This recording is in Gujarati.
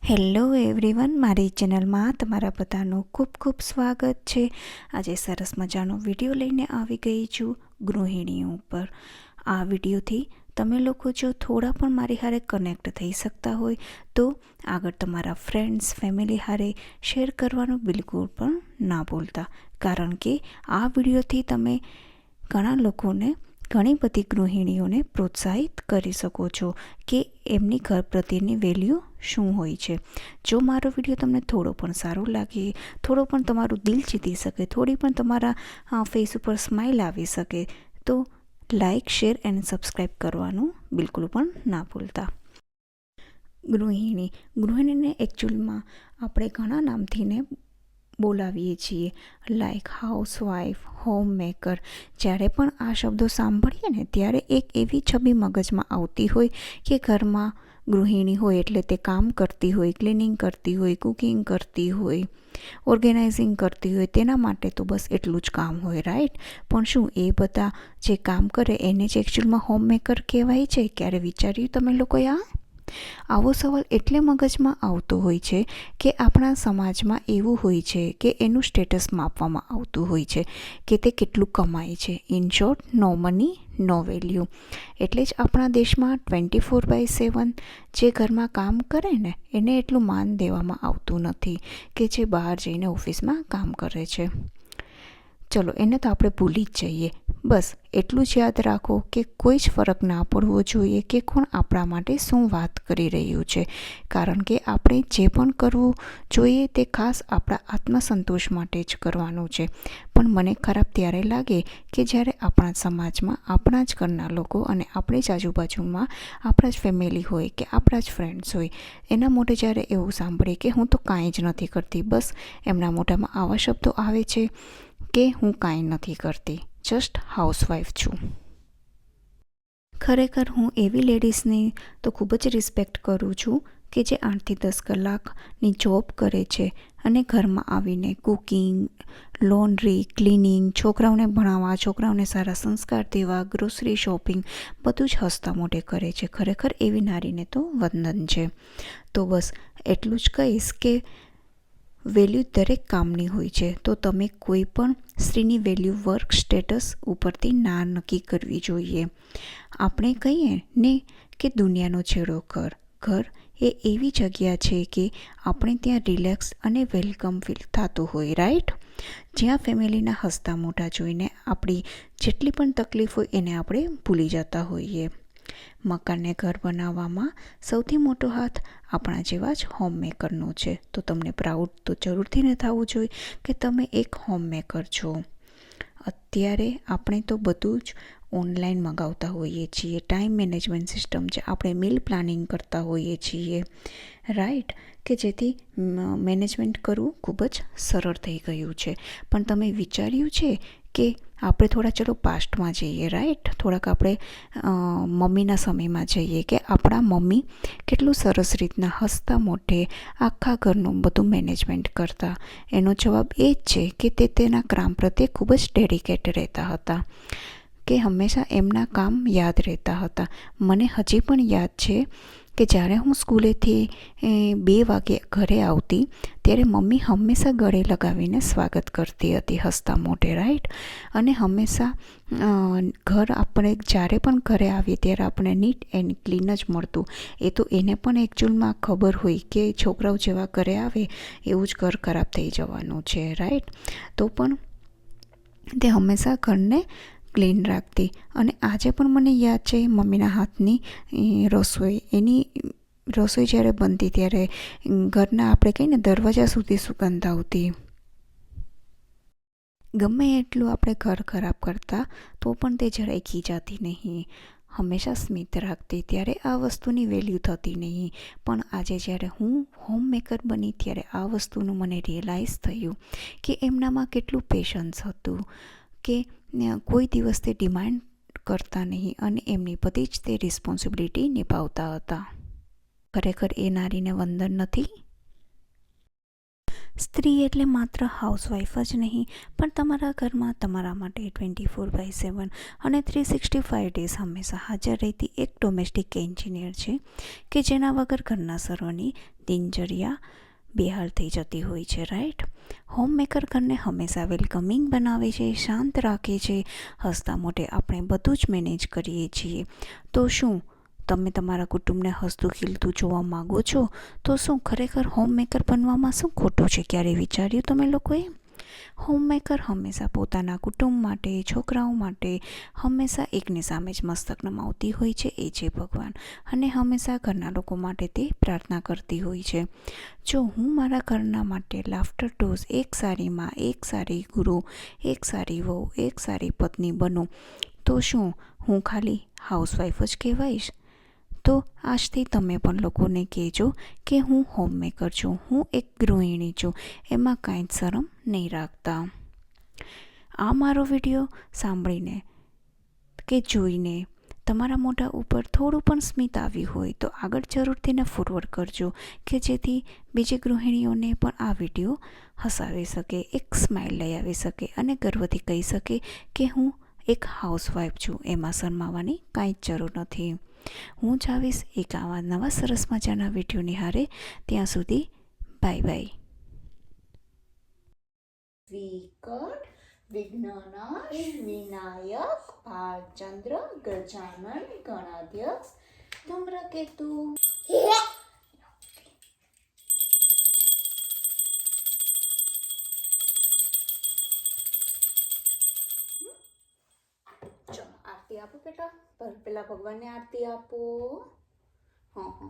હેલો એવરીવન, મારી ચેનલમાં તમારા બધાનું ખૂબ ખૂબ સ્વાગત છે। આજે સરસ મજાનો વિડીયો લઈને આવી ગઈ છું ગૃહિણીઓ ઉપર। આ વિડીયોથી તમે લોકો જો થોડા પણ મારી હારે કનેક્ટ થઈ શકતા હોય તો આગળ તમારા ફ્રેન્ડ્સ ફેમિલી હારે શેર કરવાનું બિલકુલ પણ ના ભૂલતા, કારણ કે આ વિડીયોથી તમે ઘણા લોકોને ઘણી બધી ગૃહિણીઓને પ્રોત્સાહિત કરી શકો છો કે એમની ઘર પ્રત્યેની વેલ્યુ શું હોય છે। જો મારો વિડીયો તમને થોડો પણ સારો લાગે, થોડો પણ તમારું દિલ જીતી શકે, થોડી પણ તમારા ફેસ ઉપર સ્માઇલ આવી શકે તો લાઇક, શેર એન્ડ સબસ્ક્રાઈબ કરવાનું બિલકુલ પણ ના ભૂલતા। ગૃહિણીને એકચ્યુઅલમાં આપણે ઘણા નામથી ને બોલાવીએ છીએ, લાઈક હાઉસવાઈફ, હોમ મેકર। જ્યારે પણ આ શબ્દો સાંભળીએ ને ત્યારે એક એવી છબી મગજમાં આવતી હોય કે ઘરમાં ગૃહિણી હોય એટલે તે કામ કરતી હોય, ક્લિનિંગ કરતી હોય, કુકિંગ કરતી હોય, ઓર્ગેનાઇઝિંગ કરતી હોય, તેના માટે તો બસ એટલું જ કામ હોય, રાઈટ। પણ શું એ બધા જે કામ કરે એને જ એકચ્યુઅલમાં હોમ મેકર કહેવાય છે? ક્યારે વિચાર્યું તમે લોકોએ આવો સવાલ એટલે મગજમાં આવતો હોય છે કે આપણા સમાજમાં એવું હોય છે કે એનું સ્ટેટસ માપવામાં આવતું હોય છે કે તે કેટલું કમાય છે। In short, no money no value. એટલે જ આપણા દેશમાં 24/7 જે ઘરમાં કામ કરે ને એને એટલું માન દેવામાં આવતું નથી કે જે બહાર જઈને ઓફિસમાં કામ કરે છે। ચલો, એને તો આપણે ભૂલી જ જઈએ। બસ એટલું જ યાદ રાખો કે કોઈ જ ફરક ના પડવો જોઈએ કે કોણ આપણા માટે શું વાત કરી રહ્યું છે, કારણ કે આપણે જે પણ કરવું જોઈએ તે ખાસ આપણા આત્મસંતોષ માટે જ કરવાનું છે। પણ મને ખરાબ ત્યારે લાગે કે જ્યારે આપણા સમાજમાં આપણા જ ઘરના લોકો અને આપણી જ આજુબાજુમાં આપણા જ ફેમિલી હોય કે આપણા જ ફ્રેન્ડ્સ હોય, એના મોઢે જ્યારે એવું સાંભળીએ કે હું તો કાંઈ જ નથી કરતી, બસ એમના મોઢામાં આવા શબ્દો આવે છે કે હું કાંઈ નથી કરતી, જસ્ટ હાઉસવાઈફ છું। ખરેખર હું એવી લેડીઝની તો ખૂબ જ રિસ્પેક્ટ કરું છું કે જે 8થી 10 કલાકની જોબ કરે છે અને ઘરમાં આવીને કુકિંગ, લોન્ડ્રી, ક્લિનિંગ, છોકરાઓને ભણાવવા, છોકરાઓને સારા સંસ્કાર દેવા, ગ્રોસરી શોપિંગ બધું જ હસતા મોઢે કરે છે। ખરેખર એવી નારીને તો વંદન છે। તો બસ એટલું જ કહીશ કે વેલ્યુ દરેક કામની હોય છે, તો તમે કોઈ પણ સ્ત્રીની વેલ્યુ વર્ક સ્ટેટસ ઉપરથી ના નક્કી કરવી જોઈએ। આપણે કહીએ ને કે દુનિયાનો છેડો ઘર એ એવી જગ્યા છે કે આપણે ત્યાં રિલેક્સ અને વેલકમ ફીલ થતું હોય, રાઈટ। જ્યાં ફેમિલીના હસતા મોઢા જોઈને આપણી જેટલી પણ તકલીફ હોય એને આપણે ભૂલી જતા હોઈએ। મકાનને ઘર બનાવવામાં સૌથી મોટો હાથ આપણા જેવા જ હોમ મેકરનો છે, તો તમને પ્રાઉડ તો જરૂરથી ન થવું જોઈએ કે તમે એક હોમ મેકર છો। અત્યારે આપણે તો બધું જ ઓનલાઈન મંગાવતા હોઈએ છીએ, ટાઈમ મેનેજમેન્ટ સિસ્ટમ છે, આપણે મીલ પ્લાનિંગ કરતા હોઈએ છીએ, રાઈટ, કે જેથી મેનેજમેન્ટ કરવું ખૂબ જ સરળ થઈ ગયું છે। પણ તમે વિચાર્યું છે કે આપણે થોડા ચલો પાસ્ટમાં જઈએ, રાઈટ, થોડાક આપણે મમ્મીના સમયમાં જઈએ કે આપણા મમ્મી કેટલું સરસ રીતના હસતા મોઢે આખા ઘરનું બધું મેનેજમેન્ટ કરતા। એનો જવાબ એ જ છે કે તે તેના કામ પ્રત્યે ખૂબ જ ડેડિકેટ રહેતા હતા, કે હંમેશા એમના કામ યાદ રહેતા હતા। મને હજી પણ યાદ છે કે જ્યારે હું સ્કૂલેથી 2 વાગે ઘરે આવતી ત્યારે મમ્મી હંમેશા ગળે લગાવીને સ્વાગત કરતી હતી હસતા મોઢે, રાઈટ। અને હંમેશા ઘર આપણે જ્યારે પણ ઘરે આવીએ ત્યારે આપણે નીટ એન્ડ ક્લીન જ મળતું। એ તો એને પણ એકચ્યુઅલમાં ખબર હોય કે છોકરાઓ જેવા ઘરે આવે એવું જ ઘર ખરાબ થઈ જવાનું છે, રાઈટ। તો પણ તે હંમેશા ઘરને ક્લીન રાખતી અને આજે પણ મને યાદ છે મમ્મીના હાથની રસોઈ જ્યારે બનતી ત્યારે ઘરના આપણે કહીને દરવાજા સુધી સુગંધ આવતી। ગમે એટલું આપણે ઘર ખરાબ કરતા તો પણ તે જરાય ખીજાતી નહીં, હંમેશા સ્મિત રાખતી, ત્યારે આ વસ્તુની વેલ્યુ થતી નહીં। પણ આજે જ્યારે હું હોમ મેકર બની ત્યારે આ વસ્તુનું મને રિયલાઇઝ થયું કે એમનામાં કેટલું પેશન્સ હતું, કે કોઈ દિવસ તે ડિમાન્ડ કરતા નહીં અને એમની બધી જ તે રિસ્પોન્સિબિલિટી નિભાવતા હતા। ખરેખર એ નારીને વંદન નથી? સ્ત્રી એટલે માત્ર હાઉસવાઈફ જ નહીં, પણ તમારા ઘરમાં તમારા માટે 24/7 અને 365 ડેઝ હંમેશા હાજર રહેતી એક ડોમેસ્ટિક એન્જિનિયર છે કે જેના વગર ઘરના સર્વની દિનચર્યા બેહાલ થઈ જતી હોય છે, રાઈટ? હોમમેકર ઘરને હંમેશા વેલકમિંગ બનાવે છે, શાંત રાખે છે, હસતા મોઢે આપણે બધું જ મેનેજ કરીએ છીએ. તો શું તમે તમારા કુટુંબને હસતું ખીલતું જોવા માગો છો? તો શું ખરેખર હોમમેકર બનવામાં શું ખોટું છે? ક્યારે વિચાર્યું તમે લોકોએ? હોમમેકર હંમેશા પોતાના કુટુંબ માટે, છોકરાઓ માટે હંમેશા એકની સામે જ મસ્તક નમાવતી હોય છે, એ છે ભગવાન. અને હંમેશા ઘરના લોકો માટે તે પ્રાર્થના કરતી હોય છે. જો હું મારા ઘરના માટે લાફ્ટર ડોઝ, એક સારી માં, એક સારી ગુરુ, એક સારી વહુ, એક સારી પત્ની બનું, તો શું હું ખાલી હાઉસવાઈફ જ કહેવાઈશ? તો આજથી તમે પણ લોકોને કહેજો કે હું હોમમેકર છું, હું એક ગૃહિણી છું, એમાં કાંઈ જ શરમ નહીં રાખતા. આ મારો વિડીયો સાંભળીને કે જોઈને તમારા મોઢા ઉપર થોડું પણ સ્મિત આવ્યું હોય તો આગળ જરૂરથી ને ફોરવર્ડ કરજો, કે જેથી બીજી ગૃહિણીઓને પણ આ વિડીયો હસાવી શકે, એક સ્માઇલ લઈ આવી શકે અને ગર્વથી કહી શકે કે હું એક હાઉસવાઈફ છું, એમાં શરમાવાની કાંઈ જ જરૂર નથી. હું જ આવીશ એક આવા નવા સરસ મજાના વિડીયો નિહારે. ત્યાં સુધી બાય બાય. વિકટ વિઘ્નનાશ વિનાયક ભાલચંદ્ર ગજાનન ગણાધ્યક્ષ ધૂમ્રકેતુ. ચલો આરતી આપો બેટા, પેલા ભગવાનને આરતી આપો. હા હા,